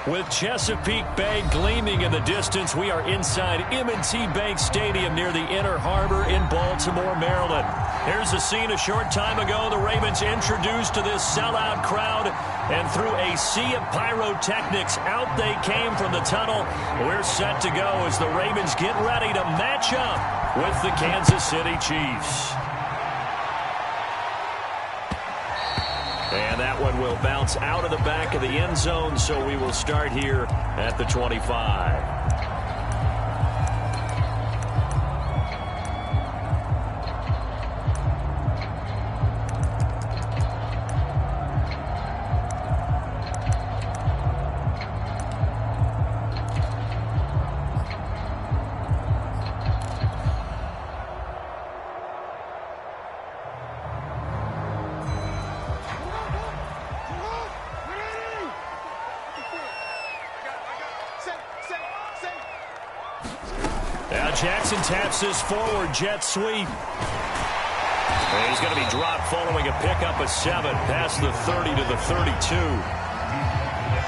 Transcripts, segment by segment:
With Chesapeake Bay gleaming in the distance, we are inside M&T Bank Stadium near the Inner Harbor in Baltimore, Maryland. Here's a scene a short time ago. The Ravens introduced to this sellout crowd, and through a sea of pyrotechnics, out they came from the tunnel. We're set to go as the Ravens get ready to match up with the Kansas City Chiefs. And that one will bounce out of the back of the end zone, so we will start here at the 25. Now Jackson taps this forward jet sweep. And he's going to be dropped following a pickup of 7 past the 30 to the 32.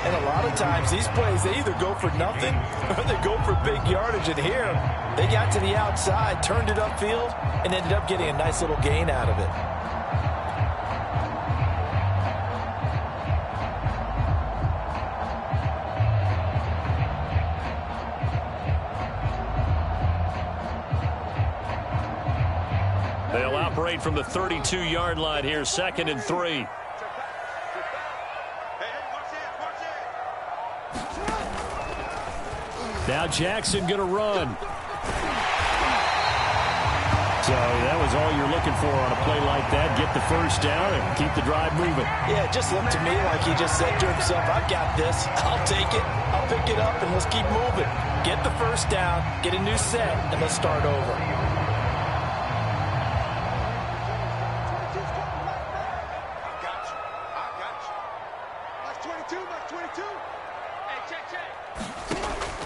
And a lot of times these plays, they either go for nothing or they go for big yardage. And here, they got to the outside, turned it upfield, and ended up getting a nice little gain out of it. They'll operate from the 32-yard line here, 2nd and 3. Now Jackson going to run. So that was all you're looking for on a play like that. Get the first down and keep the drive moving. Yeah, it just looked to me like he just said to himself, I've got this. I'll take it. I'll pick it up, and let's keep moving. Get the first down, get a new set, and let's start over.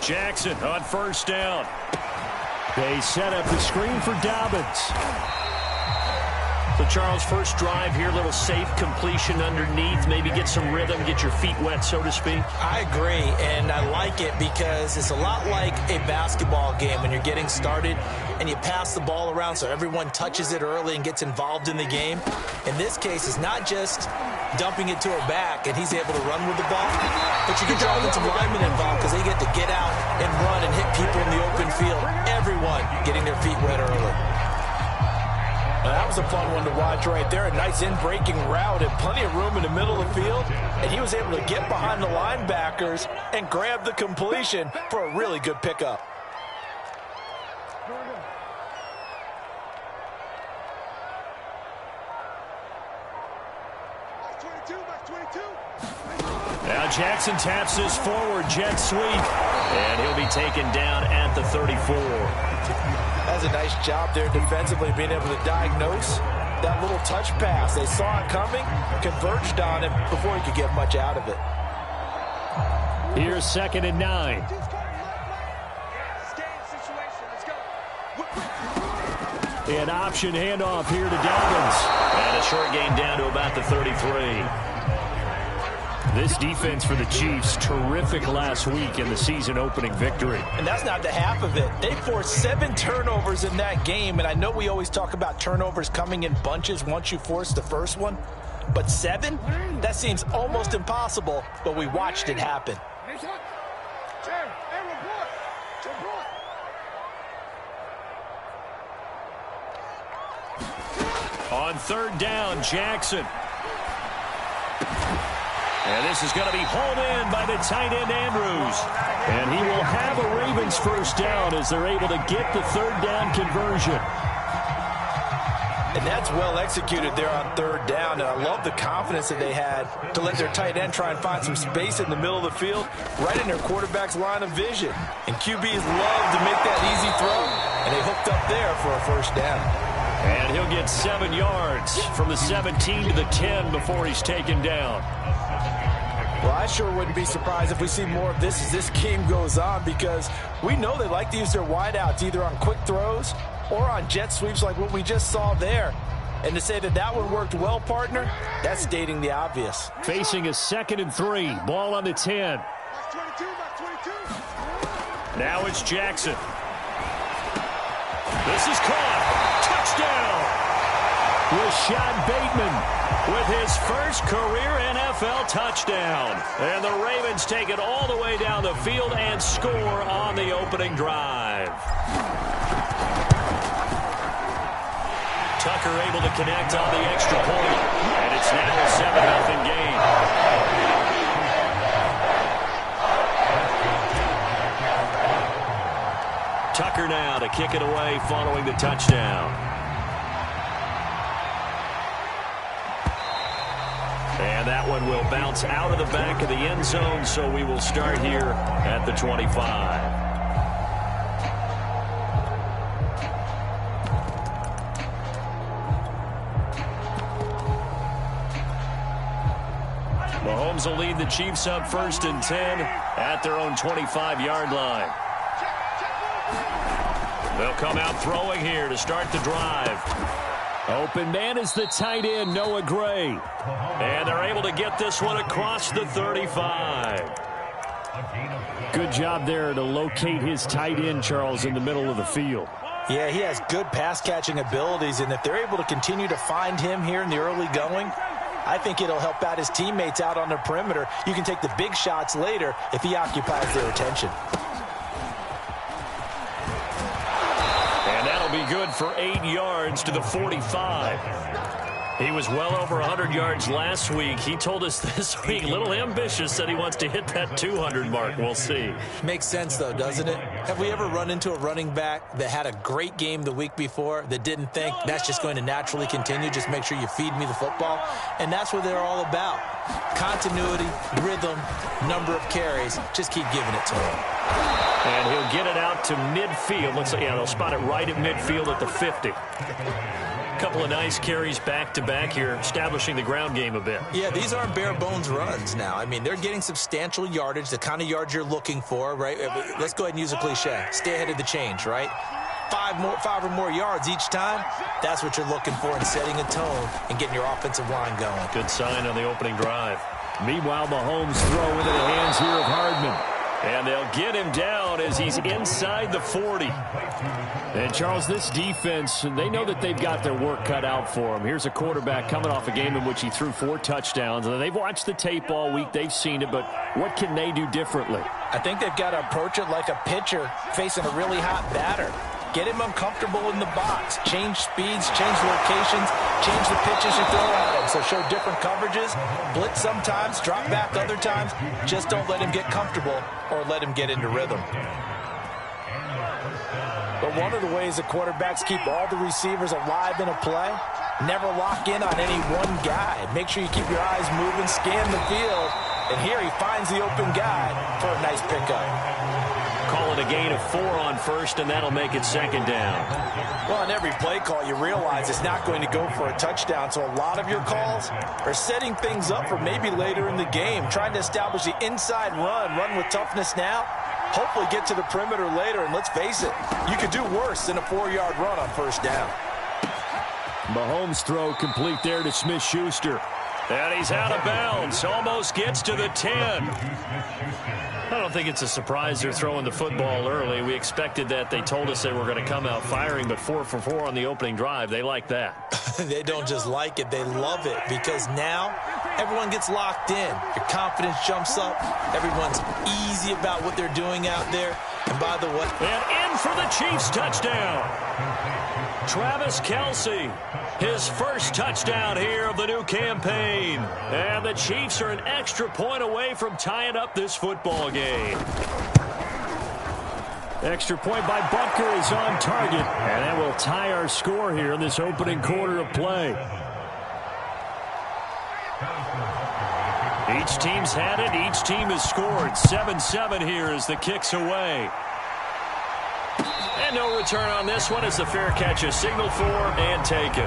Jackson on first down. They set up the screen for Dobbins. So, Charles, first drive here, little safe completion underneath. Maybe get some rhythm, get your feet wet, so to speak. I agree, and I like it because it's a lot like a basketball game when you're getting started and you pass the ball around so everyone touches it early and gets involved in the game. In this case, it's not just dumping it to a back and he's able to run with the ball, but you get your offensive linemen involved because they get to get out and run and hit people in the open field. Everyone getting their feet wet early. Now, that was a fun one to watch right there. A nice in-breaking route and plenty of room in the middle of the field. And he was able to get behind the linebackers and grab the completion for a really good pickup. Now Jackson taps this forward jet sweep. And he'll be taken down at the 34. That's a nice job there defensively, being able to diagnose that little touch pass. They saw it coming, converged on it before he could get much out of it. Here's 2nd and 9. An option handoff here to Dobbins. And a short gain down to about the 33. This defense for the Chiefs, terrific last week in the season-opening victory. And that's not the half of it. They forced 7 turnovers in that game, and I know we always talk about turnovers coming in bunches once you force the first one, but 7? That seems almost impossible, but we watched it happen. On 3rd down, Jackson. And this is going to be hauled in by the tight end, Andrews. And he will have a Ravens first down as they're able to get the 3rd down conversion. And that's well executed there on 3rd down. And I love the confidence that they had to let their tight end try and find some space in the middle of the field, right in their quarterback's line of vision. And QBs love to make that easy throw, and they hooked up there for a first down. And he'll get 7 yards from the 17 to the 10 before he's taken down. Well, I sure wouldn't be surprised if we see more of this as this game goes on, because we know they like to use their wideouts either on quick throws or on jet sweeps like what we just saw there. And to say that that one worked well, partner, that's stating the obvious. Facing a 2nd and 3, ball on the 10. Now it's Jackson. This is caught. Touchdown. Rashad Bateman with his first career NFL touchdown. And the Ravens take it all the way down the field and score on the opening drive. Tucker able to connect on the extra point. And it's now a 7-0 game. Tucker now to kick it away following the touchdown. And that one will bounce out of the back of the end zone, so we will start here at the 25. Mahomes will lead the Chiefs up 1st and 10 at their own 25-yard line. They'll come out throwing here to start the drive. Open man is the tight end, Noah Gray. And they're able to get this one across the 35. Good job there to locate his tight end, Charles, in the middle of the field. Yeah, he has good pass-catching abilities, and if they're able to continue to find him here in the early going, I think it'll help out his teammates out on the perimeter. You can take the big shots later if he occupies their attention. Be good for 8 yards to the 45. He was well over 100 yards last week. He told us this week, a little ambitious, said he wants to hit that 200 mark. We'll see. Makes sense, though, doesn't it? Have we ever run into a running back that had a great game the week before that didn't think that's just going to naturally continue? Just make sure you feed me the football. And that's what they're all about. Continuity, rhythm, number of carries. Just keep giving it to him. And he'll get it out to midfield. Looks like, they'll spot it right at midfield at the 50. A couple of nice carries back-to-back here, establishing the ground game a bit. Yeah, these aren't bare-bones runs now. I mean, they're getting substantial yardage, the kind of yards you're looking for, right? Let's go ahead and use a cliche. Stay ahead of the change, right? 5 or more yards each time, that's what you're looking for in setting a tone and getting your offensive line going. Good sign on the opening drive. Meanwhile, Mahomes throw into the hands here of Hardman. And they'll get him down as he's inside the 40. And, Charles, this defense, they know that they've got their work cut out for them. Here's a quarterback coming off a game in which he threw 4 touchdowns. And they've watched the tape all week. They've seen it. But what can they do differently? I think they've got to approach it like a pitcher facing a really hot batter. Get him uncomfortable in the box. Change speeds, change locations, change the pitches you throw at him. So show different coverages, blitz sometimes, drop back other times. Just don't let him get comfortable or let him get into rhythm. But one of the ways the quarterbacks keep all the receivers alive in a play, never lock in on any one guy. Make sure you keep your eyes moving, scan the field, and here he finds the open guy for a nice pickup. Call it a gain of 4 on 1st, and that'll make it 2nd down. Well, on every play call, you realize it's not going to go for a touchdown, so a lot of your calls are setting things up for maybe later in the game, trying to establish the inside run with toughness now, hopefully get to the perimeter later, and let's face it, you could do worse than a 4-yard run on 1st down. Mahomes throw complete there to Smith-Schuster. And he's out of bounds, almost gets to the 10. I don't think it's a surprise they're throwing the football early. We expected that. They told us they were going to come out firing, but 4 for 4 on the opening drive. They like that. They don't just like it, they love it, because now everyone gets locked in. Your confidence jumps up. Everyone's easy about what they're doing out there. And by the way, and in for the Chiefs touchdown. Travis Kelce, his first touchdown here of the new campaign. And the Chiefs are an extra point away from tying up this football game. Extra point by Butker is on target. And that will tie our score here in this opening quarter of play. Each team's had it. Each team has scored. 7-7 here as the kick's away. And no return on this one as the fair catch is signaled for and taken.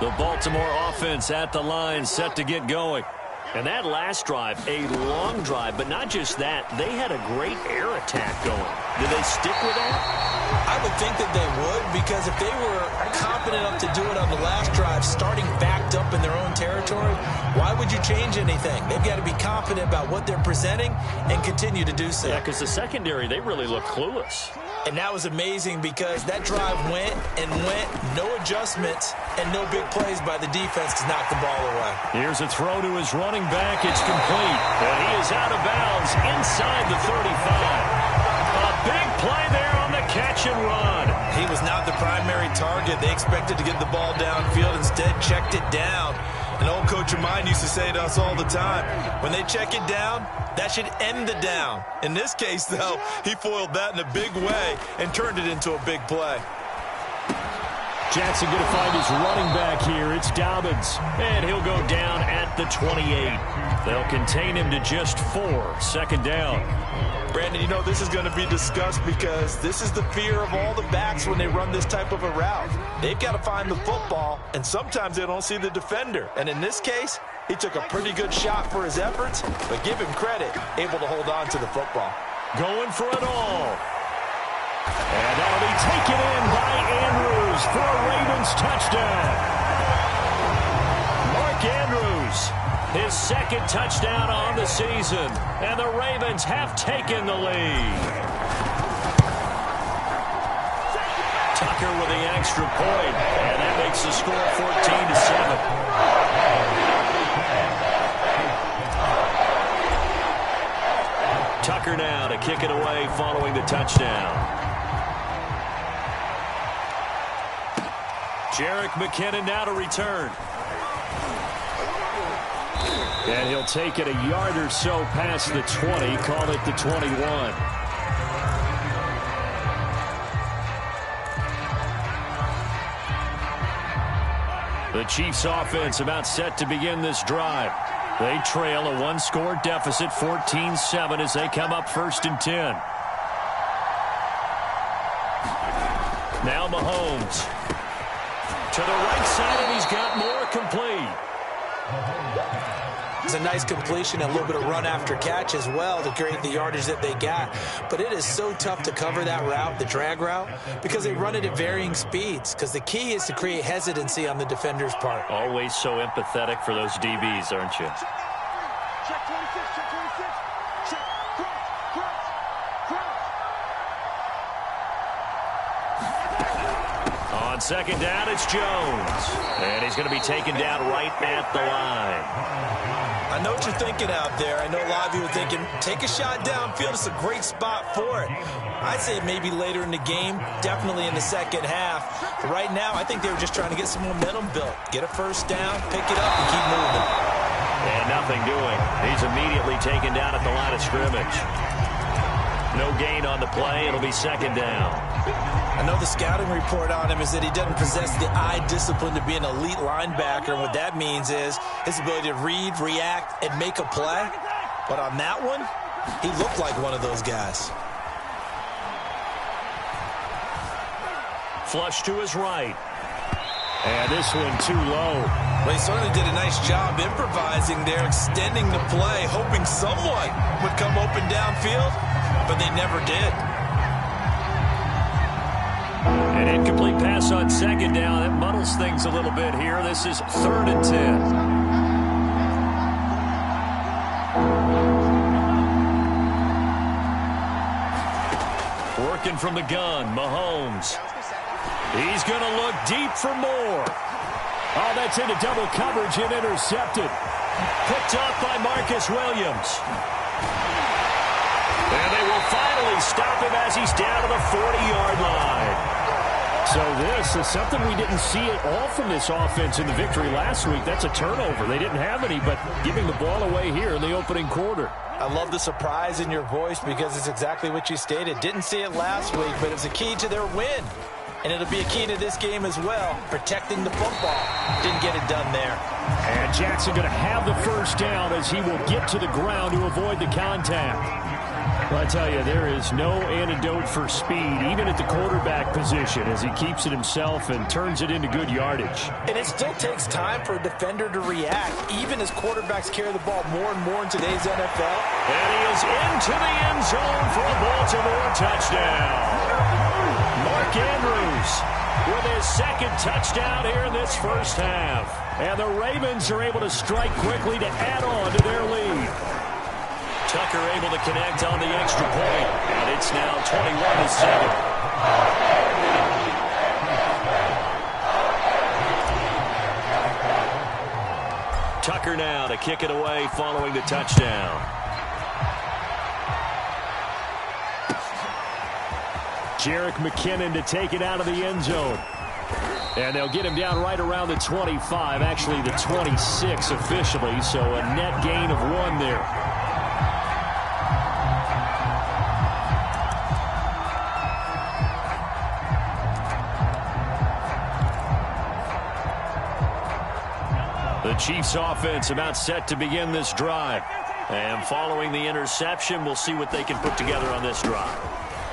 The Baltimore offense at the line, set to get going. And that last drive, a long drive, but not just that. They had a great air attack going. Did they stick with that? I would think that they would, because if they were confident enough to do it on the last drive, starting backed up in their own territory, why would you change anything? They've got to be confident about what they're presenting and continue to do so. Yeah, because the secondary, they really look clueless. And that was amazing because that drive went and went, no adjustments, and no big plays by the defense to knock the ball away. Here's a throw to his running back. It's complete. And he is out of bounds inside the 35. A big play there on the catch and run. He was not the primary target. They expected to get the ball downfield. Instead, checked it down. An old coach of mine used to say to us all the time, when they check it down, that should end the down. In this case, though, he foiled that in a big way and turned it into a big play. Jackson going to find his running back here. It's Dobbins. And he'll go down at the 28. They'll contain him to just 4. Second down. Brandon, you know, this is going to be discussed because this is the fear of all the backs when they run this type of a route. They've got to find the football, and sometimes they don't see the defender. And in this case, he took a pretty good shot for his efforts, but give him credit, able to hold on to the football. Going for it all. And that'll be taken in by Andrews for a Ravens touchdown. Mark Andrews, his second touchdown on the season. And the Ravens have taken the lead. Tucker with the extra point. And that makes the score 14-7. Tucker now to kick it away following the touchdown. Jerick McKinnon now to return. And he'll take it a yard or so past the 20, call it the 21. The Chiefs offense about set to begin this drive. They trail a one-score deficit, 14-7, as they come up 1st and 10. Now Mahomes. To the right side, and he's got more complete. It's a nice completion, a little bit of run after catch as well to create the yardage that they got. But it is so tough to cover that route, the drag route, because they run it at varying speeds. Because the key is to create hesitancy on the defender's part. Always so empathetic for those DBs, aren't you? Check 26, check 26. Check, cross. On second down, it's Jones. And he's going to be taken down right at the line. I know what you're thinking out there. I know a lot of you are thinking, take a shot downfield. It's a great spot for it. I'd say maybe later in the game, definitely in the second half. But right now, I think they were just trying to get some momentum built. Get a first down, pick it up, and keep moving. And nothing doing. He's immediately taken down at the line of scrimmage. No gain on the play. It'll be second down. I know the scouting report on him is that he doesn't possess the eye discipline to be an elite linebacker. And what that means is his ability to read, react, and make a play. But on that one, he looked like one of those guys. Flush to his right. And this one too low. Well, he certainly did a nice job improvising there, extending the play, hoping someone would come open downfield, but they never did. An incomplete pass on second down. That muddles things a little bit here. This is 3rd and 10. Working from the gun, Mahomes. He's going to look deep for more. Oh, that's into double coverage and intercepted. Picked off by Marcus Williams. And they will finally stop him as he's down to the 40-yard line. So this is something we didn't see at all from this offense in the victory last week. That's a turnover. They didn't have any, but giving the ball away here in the opening quarter. I love the surprise in your voice because it's exactly what you stated. Didn't see it last week, but it's a key to their win. And it'll be a key to this game as well, protecting the football. Didn't get it done there. And Jackson going to have the first down as he will get to the ground to avoid the contact. Well, I tell you, there is no antidote for speed, even at the quarterback position, as he keeps it himself and turns it into good yardage. And it still takes time for a defender to react, even as quarterbacks carry the ball more and more in today's NFL. And he is into the end zone for a Baltimore touchdown. Mark Andrews with his second touchdown here in this first half. And the Ravens are able to strike quickly to add on to their lead. Tucker able to connect on the extra point. And it's now 21-7. Tucker now to kick it away following the touchdown. Jerick McKinnon to take it out of the end zone. And they'll get him down right around the 25, actually the 26 officially, so a net gain of 1 there. The Chiefs offense about set to begin this drive. And following the interception, we'll see what they can put together on this drive.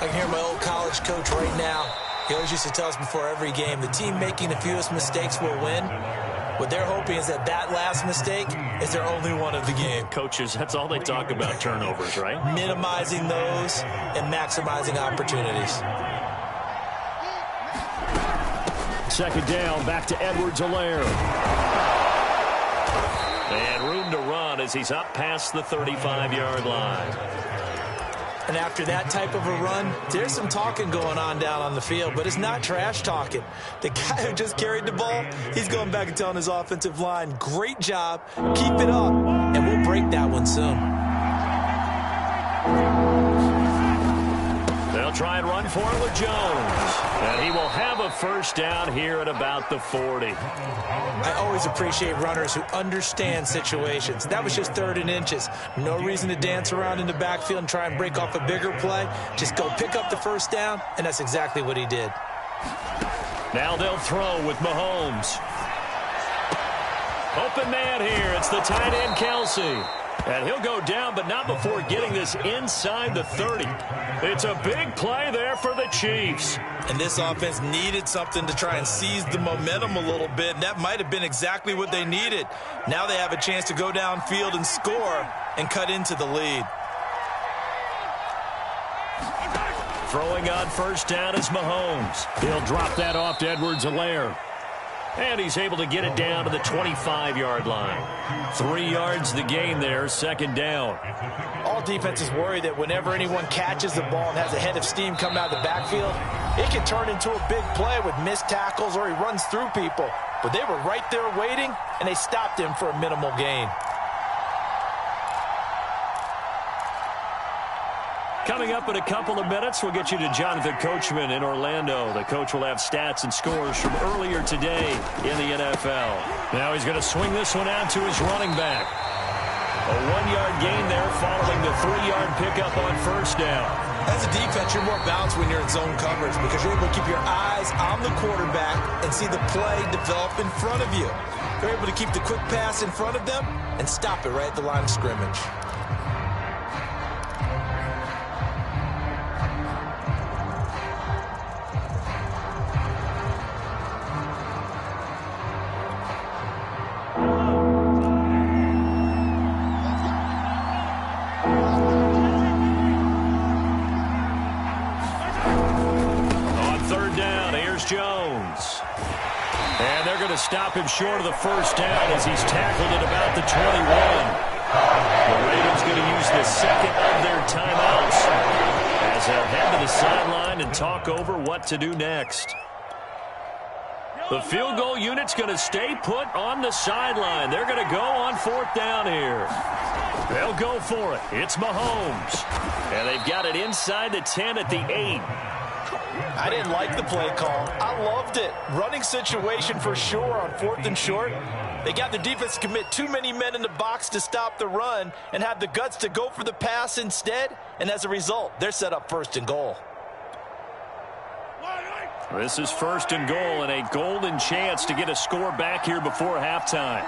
I can hear my old college coach right now. He always used to tell us before every game, the team making the fewest mistakes will win. What they're hoping is that last mistake is their only one of the game. Coaches, that's all they talk about, turnovers, right? Minimizing those and maximizing opportunities. Second down, back to Edwards-Helaire. And room to run as he's up past the 35-yard line. And after that type of a run, there's some talking going on down on the field, but it's not trash talking. The guy who just carried the ball, he's going back and telling his offensive line, great job, keep it up, and we'll break that one soon. They'll try and run for it with Jones. And he will have a first down here at about the 40. I always appreciate runners who understand situations. That was just 3rd and inches. No reason to dance around in the backfield and try and break off a bigger play. Just go pick up the first down, and that's exactly what he did. Now they'll throw with Mahomes. Open man here. It's the tight end, Kelsey. And he'll go down, but not before getting this inside the 30. It's a big play there for the Chiefs. And this offense needed something to try and seize the momentum a little bit, and that might have been exactly what they needed. Now they have a chance to go downfield and score and cut into the lead. Throwing on first down is Mahomes. He'll drop that off to Edwards-Helaire. And he's able to get it down to the 25-yard line. 3 yards the gain there, second down. All defenses worry that whenever anyone catches the ball and has a head of steam coming out of the backfield, it can turn into a big play with missed tackles or he runs through people. But they were right there waiting, and they stopped him for a minimal gain. Coming up in a couple of minutes, we'll get you to Jonathan Coachman in Orlando. The coach will have stats and scores from earlier today in the NFL. Now he's going to swing this one out to his running back. A 1-yard gain there following the 3-yard pickup on first down. As a defense, you're more balanced when you're in zone coverage because you're able to keep your eyes on the quarterback and see the play develop in front of you. You're able to keep the quick pass in front of them and stop it right at the line of scrimmage. Stop him short of the first down as he's tackled at about the 21. The Ravens going to use the second of their timeouts as they'll head to the sideline and talk over what to do next. The field goal unit's going to stay put on the sideline. They're going to go on 4th down here. They'll go for it. It's Mahomes. And they've got it inside the 10 at the 8. I didn't like the play call. I loved it. Running situation for sure on 4th and short. They got the defense to commit too many men in the box to stop the run and have the guts to go for the pass instead. And as a result, they're set up 1st and goal. This is 1st and goal and a golden chance to get a score back here before halftime.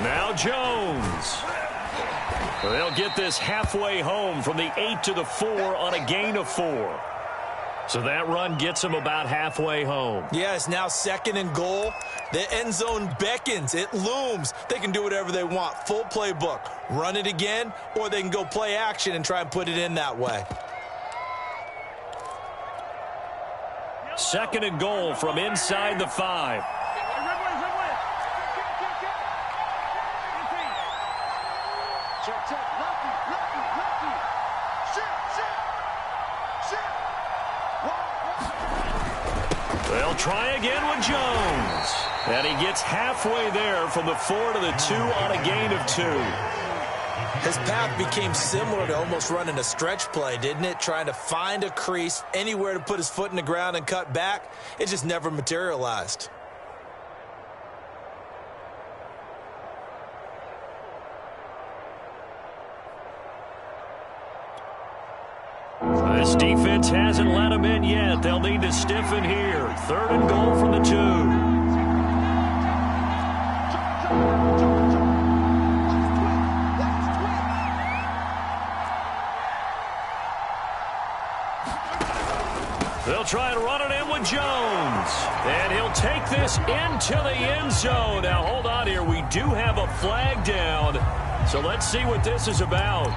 Now Jones. They'll get this halfway home from the 8 to the 4 on a gain of 4. So that run gets them about halfway home. Yeah, it's now 2nd and goal. The end zone beckons. It looms. They can do whatever they want. Full playbook. Run it again, or they can go play action and try and put it in that way. 2nd and goal from inside the 5. They'll try again with Jones. And he gets halfway there from the 4 to the 2 on a gain of 2. His path became similar to almost running a stretch play, didn't it? Trying to find a crease, anywhere to put his foot in the ground and cut back. It just never materialized. This defense hasn't let him in yet. They'll need to stiffen here. 3rd and goal from the 2. They'll try and run it in with Jones. And he'll take this into the end zone. Now, hold on here. We do have a flag down. So let's see what this is about.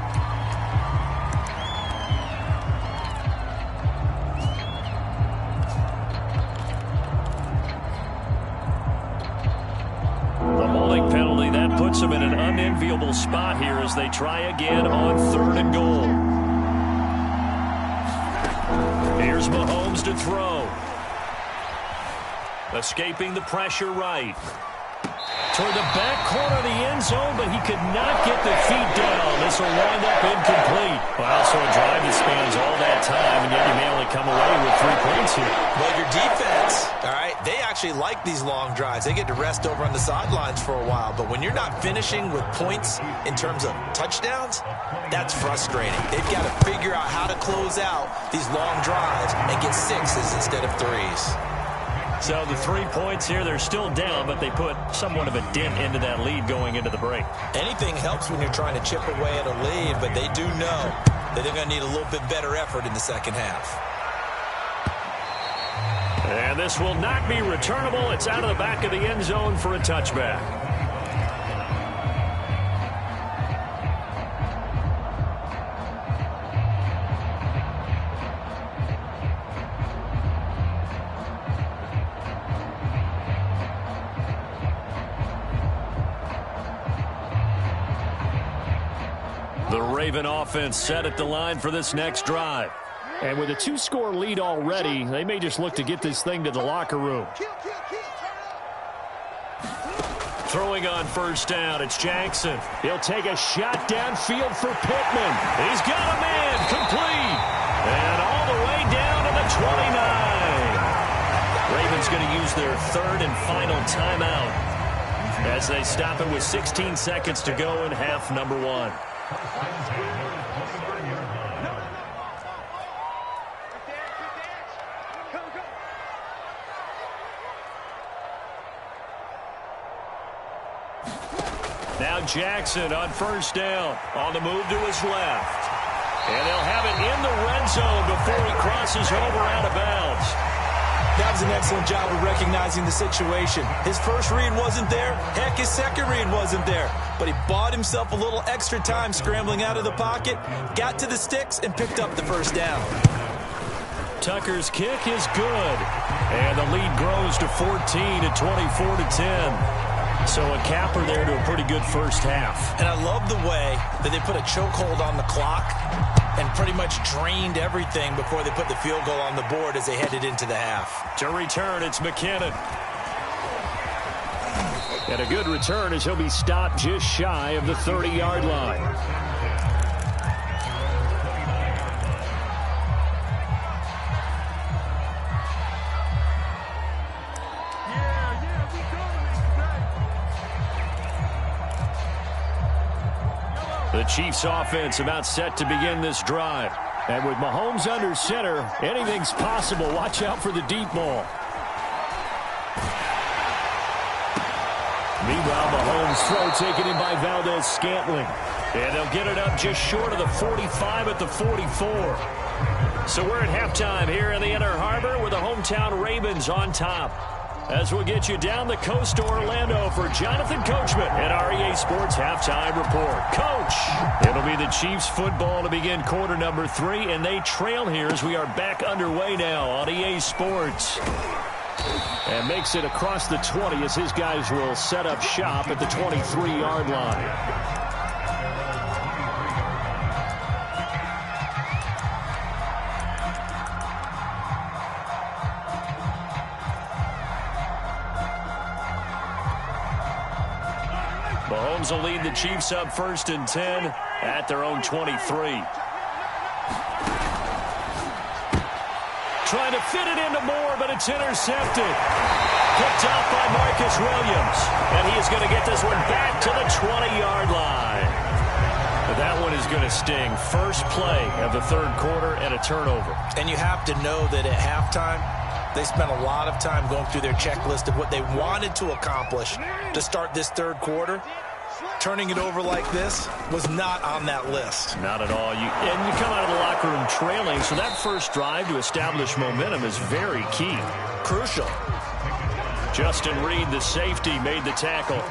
Penalty that puts them in an unenviable spot here as they try again on 3rd and goal. Here's Mahomes to throw. Escaping the pressure right. Toward the back corner of the end zone, but he could not get the feet down. This will wind up incomplete. Well, so a drive that spans all that time, and yet you may only come away with 3 points here. Well, your defense, all right, they actually like these long drives. They get to rest over on the sidelines for a while. But when you're not finishing with points in terms of touchdowns, that's frustrating. They've got to figure out how to close out these long drives and get 6s instead of 3s. So the 3 points here, they're still down, but they put somewhat of a dent into that lead going into the break. Anything helps when you're trying to chip away at a lead, but they do know that they're going to need a little bit better effort in the second half. And this will not be returnable. It's out of the back of the end zone for a touchback. The Raven offense set at the line for this next drive. And with a 2-score lead already, they may just look to get this thing to the locker room. Throwing on 1st down, it's Jackson. He'll take a shot downfield for Pittman. He's got a man, complete. And all the way down to the 29. Ravens going to use their 3rd and final timeout as they stop it with 16 seconds to go in half number 1. Now Jackson on 1st down, on the move to his left. And they'll have it in the red zone before he crosses over out of bounds. That was an excellent job of recognizing the situation. His first read wasn't there. Heck, his second read wasn't there. But he bought himself a little extra time scrambling out of the pocket, got to the sticks, and picked up the 1st down. Tucker's kick is good. And the lead grows to 14 at 24-10. So a capper there to a pretty good first half. And I love the way that they put a chokehold on the clock and pretty much drained everything before they put the field goal on the board as they headed into the half. To return, it's McKinnon. And a good return as he'll be stopped just shy of the 30-yard line. The Chiefs offense about set to begin this drive. And with Mahomes under center, anything's possible. Watch out for the deep ball. Meanwhile, Mahomes' throw taken in by Valdez-Scantling. And they'll get it up just short of the 45 at the 44. So we're at halftime here in the Inner Harbor with the hometown Ravens on top. as we'll get you down the coast to Orlando for Jonathan Coachman at our EA Sports Halftime Report. Coach, it'll be the Chiefs football to begin quarter number 3, and they trail here as we are back underway now on EA Sports. And makes it across the 20 as his guys will set up shop at the 23-yard line. Mahomes will lead the Chiefs up 1st and 10 at their own 23. Trying to fit it into Moore, but it's intercepted. Picked off by Marcus Williams. And he is going to get this one back to the 20-yard line. But that one is going to sting. First play of the third quarter and a turnover. And you have to know that at halftime, they spent a lot of time going through their checklist of what they wanted to accomplish to start this third quarter. Turning it over like this was not on that list. Not at all. And you come out of the locker room trailing, so that first drive to establish momentum is very key. Crucial. Justin Reed, the safety, made the tackle.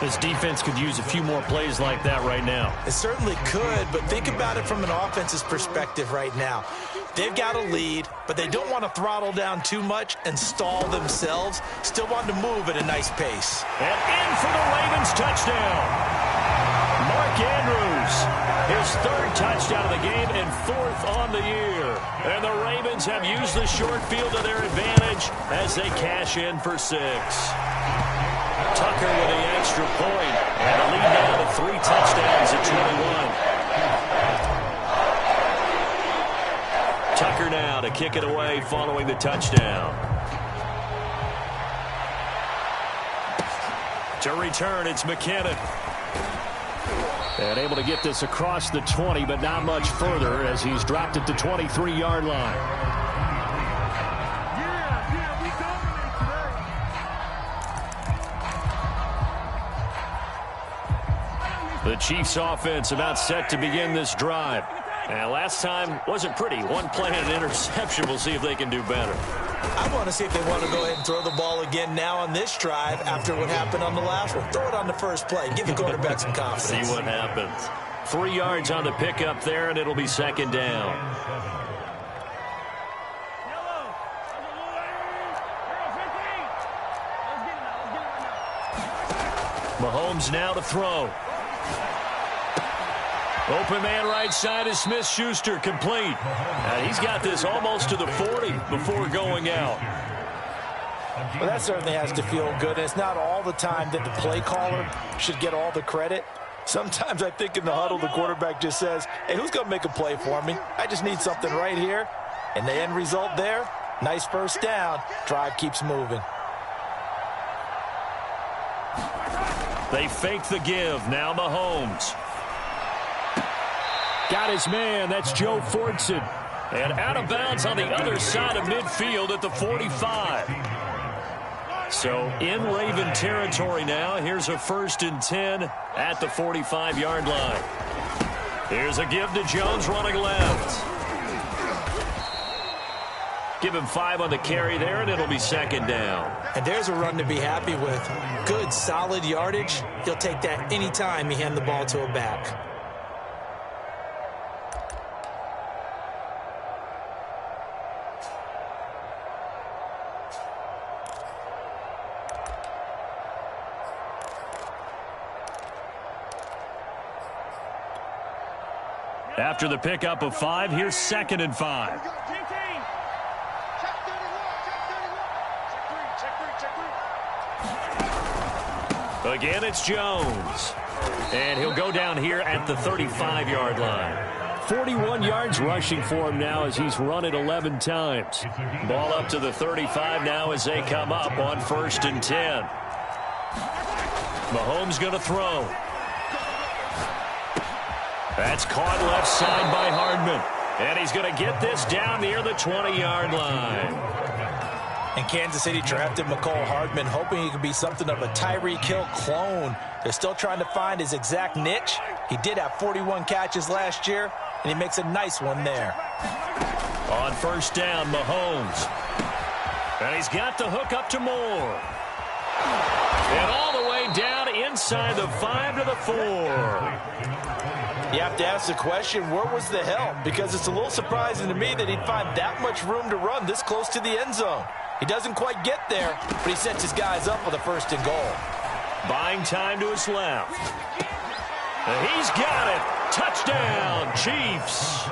This defense could use a few more plays like that right now. It certainly could, but think about it from an offense's perspective right now. They've got a lead, but they don't want to throttle down too much and stall themselves. Still want to move at a nice pace. And in for the Ravens touchdown. Mark Andrews, his 3rd touchdown of the game and 4th on the year. And the Ravens have used the short field to their advantage as they cash in for 6. Tucker with the extra point, and the lead now to 3 touchdowns at 21. Tucker now to kick it away following the touchdown. To return, it's McKinnon. And able to get this across the 20, but not much further as he's dropped it to 23-yard line. The Chiefs offense about set to begin this drive. And last time wasn't pretty. One play and an interception. We'll see if they can do better. I want to see if they want to go ahead and throw the ball again now on this drive after what happened on the last one. Throw it on the first play. Give the quarterback some confidence. See what happens. 3 yards on the pickup there, and it'll be 2nd down. Mahomes now to throw. Open man right side is Smith-Schuster, complete. And he's got this almost to the 40 before going out. Well, that certainly has to feel good. And it's not all the time that the play caller should get all the credit. Sometimes I think in the huddle, the quarterback just says, hey, who's going to make a play for me? I just need something right here. And the end result there, nice first down. Drive keeps moving. They fake the give. Now Mahomes. Got his man. That's Joe Fortson. And out of bounds on the other side of midfield at the 45. So in Raven territory now. Here's a 1st and 10 at the 45-yard line. Here's a give to Jones running left. Give him 5 on the carry there, and it'll be 2nd down. And there's a run to be happy with. Good, solid yardage. He'll take that anytime you hand the ball to a back. After the pickup of 5, here's 2nd and 5. Again, it's Jones. And he'll go down here at the 35-yard line. 41 yards rushing for him now as he's run it 11 times. Ball up to the 35 now as they come up on 1st and 10. Mahomes going to throw. That's caught left side by Hardman. And he's going to get this down near the 20-yard line. And Kansas City drafted McCole Hardman, hoping he could be something of a Tyreek Hill clone. They're still trying to find his exact niche. He did have 41 catches last year, and he makes a nice one there. On 1st down, Mahomes. And he's got the hook up to Moore. And all the way down inside the 5 to the 4. You have to ask the question, where was the help? Because it's a little surprising to me that he'd find that much room to run this close to the end zone. He doesn't quite get there, but he sets his guys up with a 1st and goal. Buying time to his left. And he's got it. Touchdown, Chiefs.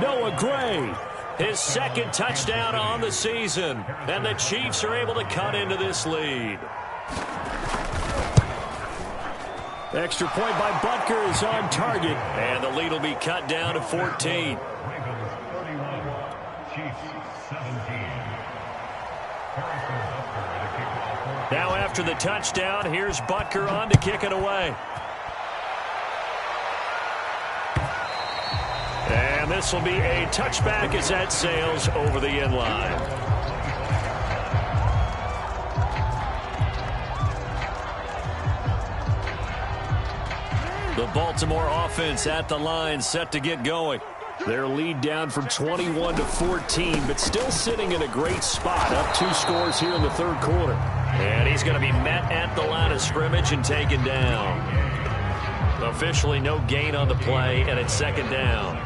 Noah Gray, his 2nd touchdown on the season. And the Chiefs are able to cut into this lead. Extra point by Butker is on target. And the lead will be cut down to 14. Now after the touchdown, here's Butker on to kick it away. And this will be a touchback as that sails over the end line. The Baltimore offense at the line, set to get going. Their lead down from 21 to 14, but still sitting in a great spot, up 2 scores here in the 3rd quarter. And he's going to be met at the line of scrimmage and taken down. Officially no gain on the play, and it's 2nd down.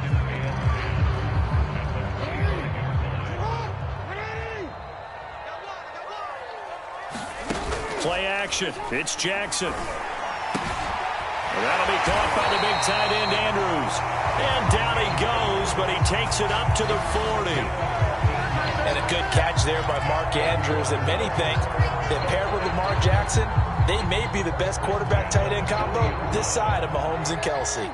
Play action. It's Jackson. And that'll be caught by the big tight end, Andrews. And down he goes, but he takes it up to the 40. And a good catch there by Mark Andrews. And many think that paired with Lamar Jackson, they may be the best quarterback-tight end combo this side of Mahomes and Kelsey.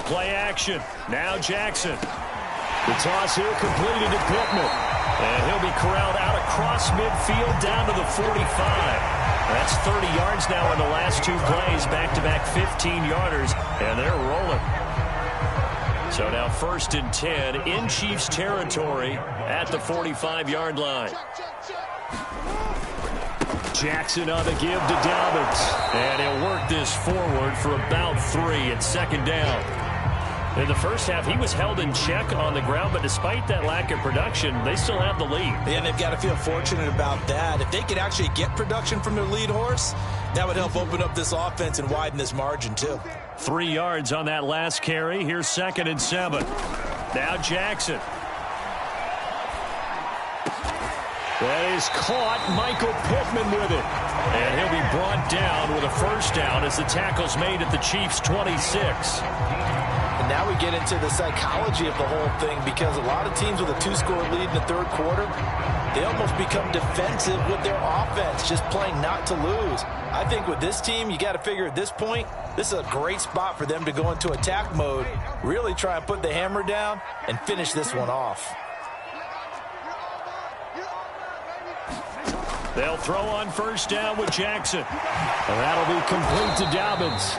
Play action. Now Jackson. The toss here completed to Pittman. And he'll be corralled out across midfield down to the 45. That's 30 yards now in the last 2 plays. Back-to-back 15-yarders, and they're rolling. So now 1st and 10 in Chiefs territory at the 45-yard line. Jackson on the give to Dobbins. And he'll work this forward for about 3 at 2nd down. In the first half, he was held in check on the ground, but despite that lack of production, they still have the lead. And they've got to feel fortunate about that. If they could actually get production from their lead horse, that would help open up this offense and widen this margin, too. 3 yards on that last carry. Here's 2nd and 7. Now Jackson. That is caught. Michael Pittman with it. And he'll be brought down with a 1st down as the tackle's made at the Chiefs' 26. And now we get into the psychology of the whole thing, because a lot of teams with a 2-score lead in the 3rd quarter, they almost become defensive with their offense, just playing not to lose. I think with this team, you got to figure at this point, this is a great spot for them to go into attack mode, really try and put the hammer down and finish this one off. They'll throw on 1st down with Jackson. And that'll be complete to Dobbins.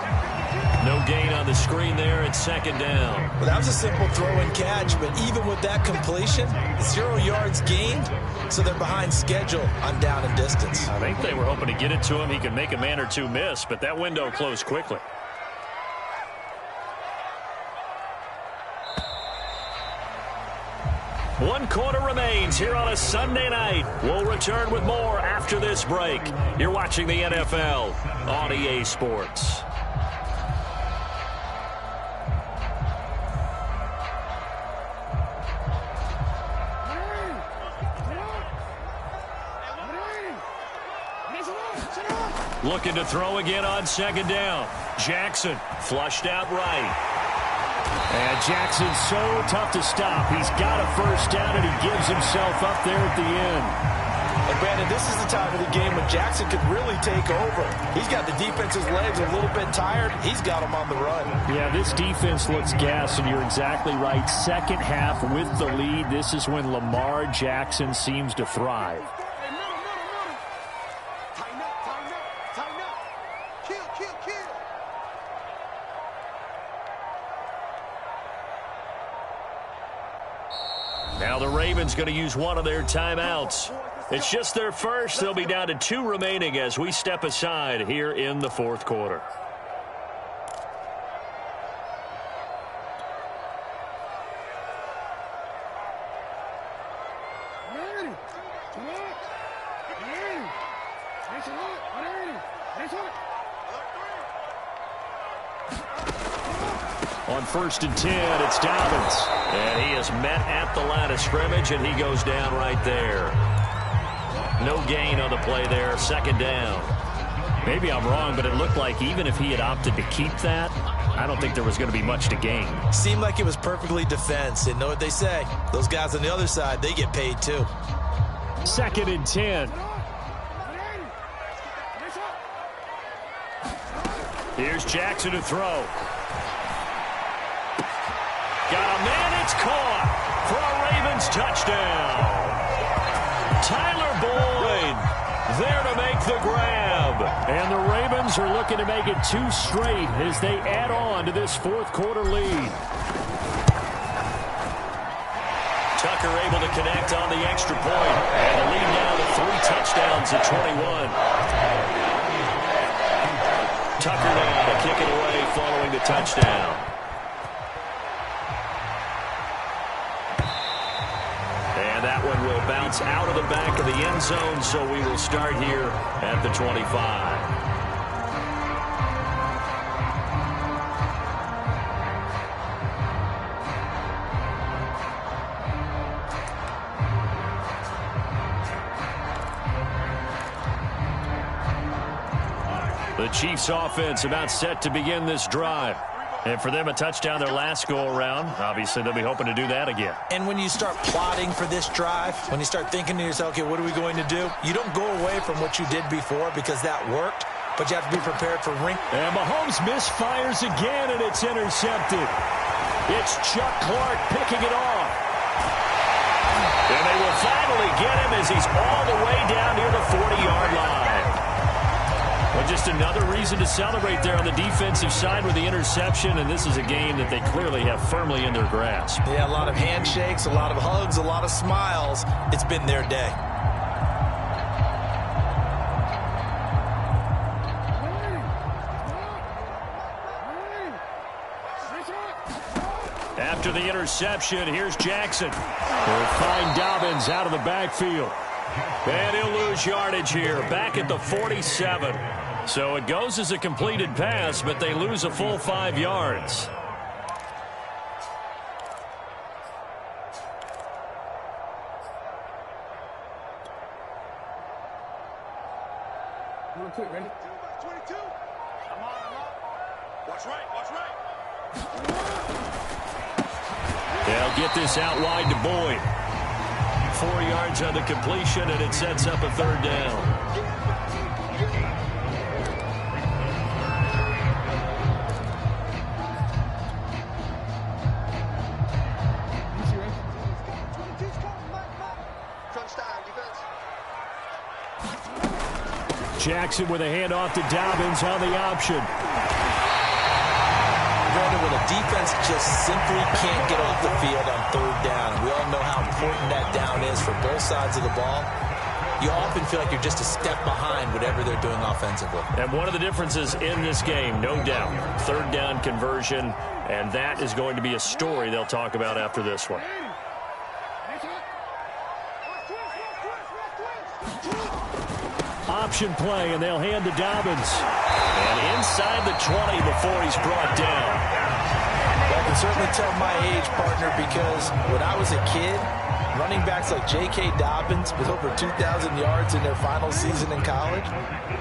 No gain on the screen there at 2nd down. Well, that was a simple throw and catch, but even with that completion, 0 yards gained, so they're behind schedule on down and distance. I think they were hoping to get it to him. He could make a man or 2 miss, but that window closed quickly. One quarter remains here on a Sunday night. We'll return with more after this break. You're watching the NFL on EA Sports. Looking to throw again on 2nd down. Jackson flushed out right. And Jackson's so tough to stop. He's got a 1st down, and he gives himself up there at the end. And Brandon, this is the time of the game when Jackson could really take over. He's got the defense's legs a little bit tired. He's got them on the run. Yeah, this defense looks gassed, and you're exactly right. 2nd half with the lead. This is when Lamar Jackson seems to thrive. Now the Ravens going to use one of their timeouts. It's just their first. They'll be down to 2 remaining as we step aside here in the 4th quarter. On 1st and 10, it's Dobbins. And he is met at the line of scrimmage, and he goes down right there. No gain on the play there, 2nd down. Maybe I'm wrong, but it looked like even if he had opted to keep that, I don't think there was going to be much to gain. Seemed like it was perfectly defense. And know what they say. Those guys on the other side, they get paid too. 2nd and 10. Here's Jackson to throw. Got a man, it's caught for a Ravens touchdown. Tyler Boyd there to make the grab. And the Ravens are looking to make it 2 straight as they add on to this 4th quarter lead. Tucker able to connect on the extra point. And the lead now to 3 touchdowns at 21. Tucker now to kick it away following the touchdown. And that one will bounce out of the back of the end zone, so we will start here at the 25. The Chiefs offense about set to begin this drive. And for them, a touchdown their last go-around. Obviously, they'll be hoping to do that again. And when you start plotting for this drive, when you start thinking to yourself, okay, what are we going to do? You don't go away from what you did before because that worked, but you have to be prepared for ring. And Mahomes misfires again, and it's intercepted. It's Chuck Clark picking it off. And they will finally get him as he's all the way down near the 40-yard line. Well, just another reason to celebrate there on the defensive side with the interception, and this is a game that they clearly have firmly in their grasp. Yeah, a lot of handshakes, a lot of hugs, a lot of smiles. It's been their day. After the interception, here's Jackson. He'll find Dobbins out of the backfield. And he'll lose yardage here, back at the 47. So it goes as a completed pass, but they lose a full 5 yards. Real quick, ready? 22. I'm on. Watch right. They'll get this out wide to Boyd. 4 yards on the completion, and it sets up a 3rd down. Jackson with a handoff to Dobbins on the option. Brandon, when a defense just simply can't get off the field on 3rd down, we all know how important that down is for both sides of the ball. You often feel like you're just a step behind whatever they're doing offensively. And one of the differences in this game, no doubt, 3rd down conversion, and that is going to be a story they'll talk about after this one. Option play, and they'll hand to Dobbins. And inside the 20 before he's brought down. Well, I can certainly tell my age, partner, because when I was a kid, running backs like J.K. Dobbins with over 2,000 yards in their final season in college,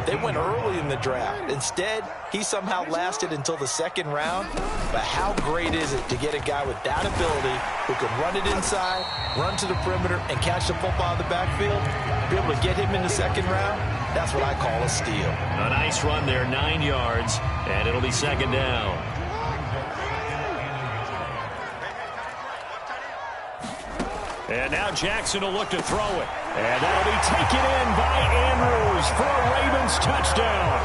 they went early in the draft. Instead, he somehow lasted until the 2nd round. But how great is it to get a guy with that ability who can run it inside, run to the perimeter, and catch the football in the backfield? Be able to get him in the 2nd round, that's what I call a steal. A nice run there, 9 yards, and it'll be 2nd down. And now Jackson will look to throw it. And that'll be taken in by Andrews for a Ravens touchdown.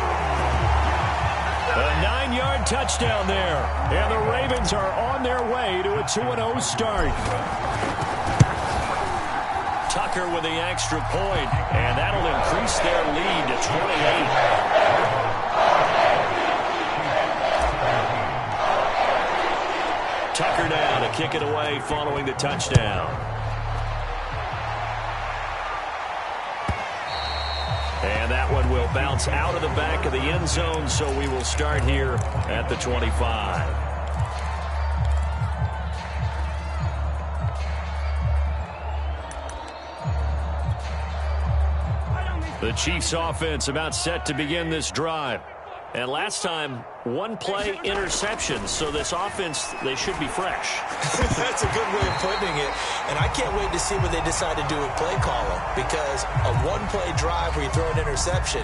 A 9-yard touchdown there. And the Ravens are on their way to a 2-0 start. Tucker with the extra point, and that'll increase their lead to 28. Tucker down to kick it away following the touchdown. It'll bounce out of the back of the end zone, so we will start here at the 25. The Chiefs offense about set to begin this drive. And last time, one play interception. So this offense, they should be fresh. That's a good way of putting it. And I can't wait to see what they decide to do with play calling. Because a one-play drive where you throw an interception,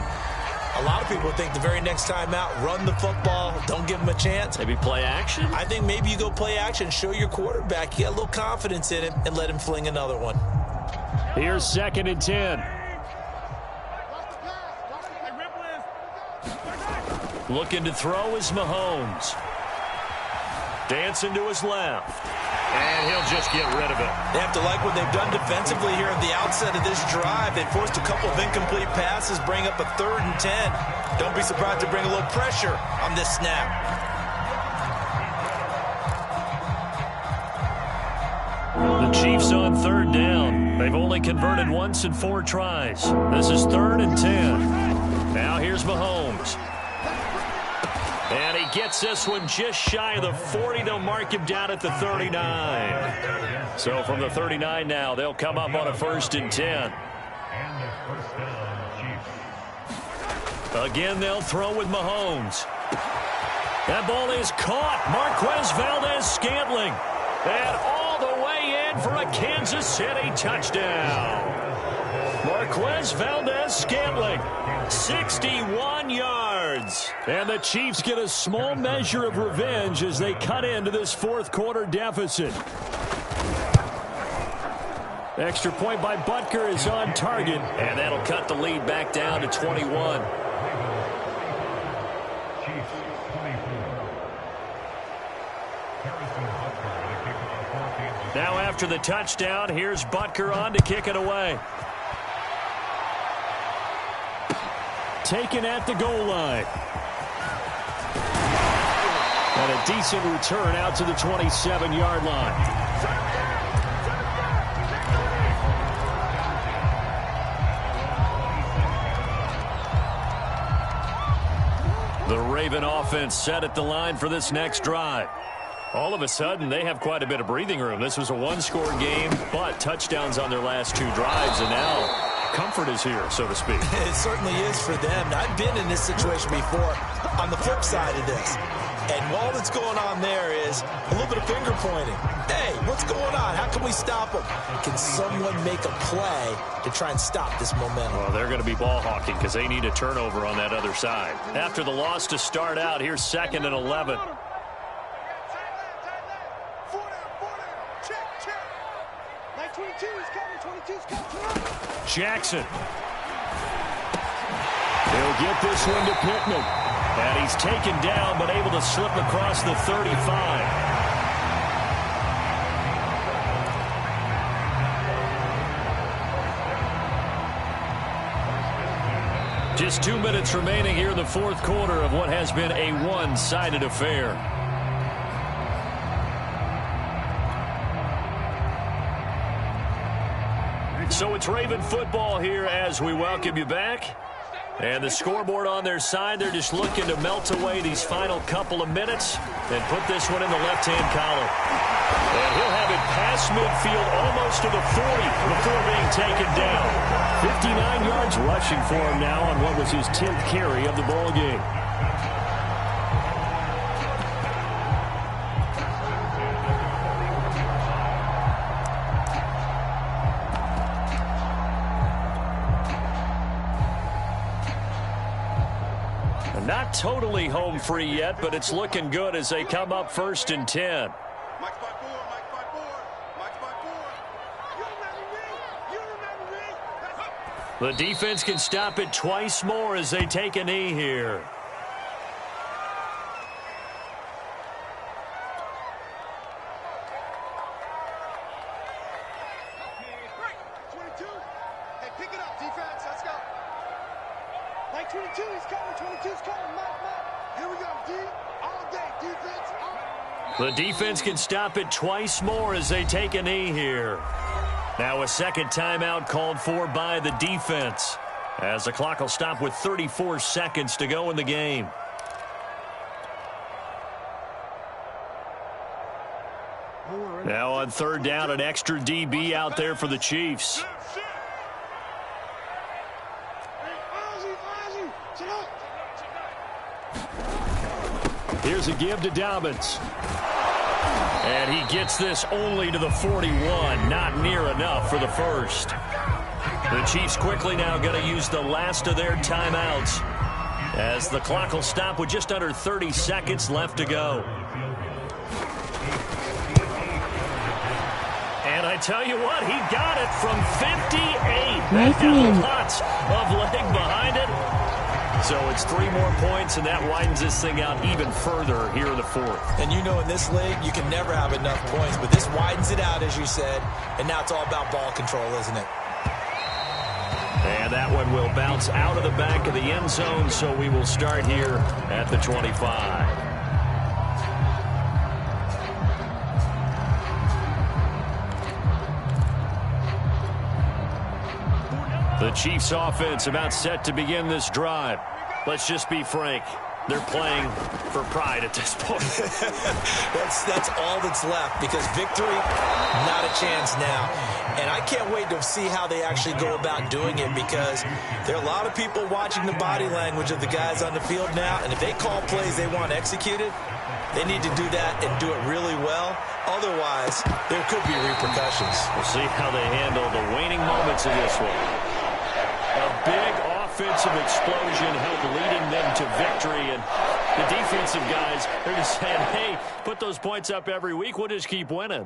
a lot of people think the very next time out, run the football, don't give them a chance. Maybe play action? I think maybe you go play action, show your quarterback you got a little confidence in him, and let him fling another one. Here's 2nd and 10. Looking to throw is Mahomes. Dancing to his left. And he'll just get rid of it. They have to like what they've done defensively here at the outset of this drive. They forced a couple of incomplete passes, bring up a 3rd and 10. Don't be surprised to bring a little pressure on this snap. The Chiefs on 3rd down. They've only converted once in 4 tries. This is 3rd and 10. Now here's Mahomes. And he gets this one just shy of the 40. They'll mark him down at the 39. So from the 39 now, they'll come up on a 1st and 10. Again, they'll throw with Mahomes. That ball is caught. Marquez Valdez-Scantling. And all the way in for a Kansas City touchdown. Marquez Valdez-Scantling, 61 yards. And the Chiefs get a small measure of revenge as they cut into this 4th quarter deficit. Extra point by Butker is on target. And that'll cut the lead back down to 21. Now after the touchdown, here's Butker on to kick it away. Taken at the goal line. And a decent return out to the 27-yard line. The Raven offense set at the line for this next drive. All of a sudden, they have quite a bit of breathing room. This was a one-score game, but touchdowns on their last 2 drives, and now comfort is here, so to speak. It certainly is for them. I've been in this situation before on the flip side of this. And all that's going on there is a little bit of finger pointing. Hey, what's going on? How can we stop them? Can someone make a play to try and stop this momentum? Well, they're going to be ball hawking because they need a turnover on that other side. After the loss to start out, here's 2nd and 11. Jackson. He'll get this one to Pittman. And he's taken down, but able to slip across the 35. Just 2 minutes remaining here in the 4th quarter of what has been a one-sided affair. So it's Raven football here as we welcome you back. And the scoreboard on their side, they're just looking to melt away these final couple of minutes and put this one in the left-hand column. And he'll have it past midfield almost to the 40 before being taken down. 59 yards rushing for him now on what was his 10th carry of the ball game. Not totally home free yet, but it's looking good as they come up 1st and 10. Mike's by 4, Mike's by 4, Mike's by 4. You remember me? The defense can stop it twice more as they take a knee here. Break. 22. Hey, pick it up, defense. Let's go. Mike 22, he's coming. 22's coming. Mike. Here we go, D. All day, defense. The defense can stop it twice more as they take a knee here. Now a second timeout called for by the defense. As the clock will stop with 34 seconds to go in the game. Now on third down, an extra DB out there for the Chiefs. Here's a give to Dobbins. And he gets this only to the 41. Not near enough for the first. The Chiefs quickly now going to use the last of their timeouts, as the clock will stop with just under 30 seconds left to go. And I tell you what, he got it from 58. Lots of leg behind it. So it's 3 more points, and that widens this thing out even further here in the fourth. And you know in this league, you can never have enough points, but this widens it out, as you said, and now it's all about ball control, isn't it? And that one will bounce out of the back of the end zone, so we will start here at the 25. The Chiefs offense about set to begin this drive. Let's just be frank. They're playing for pride at this point. That's all that's left, because victory, not a chance now. And I can't wait to see how they actually go about doing it, because there are a lot of people watching the body language of the guys on the field now, and if they call plays they want executed, they need to do that and do it really well. Otherwise, there could be repercussions. We'll see how they handle the waning moments of this one. A big offensive explosion helped leading them to victory, and the defensive guys, they're just saying, hey, put those points up every week, we'll just keep winning.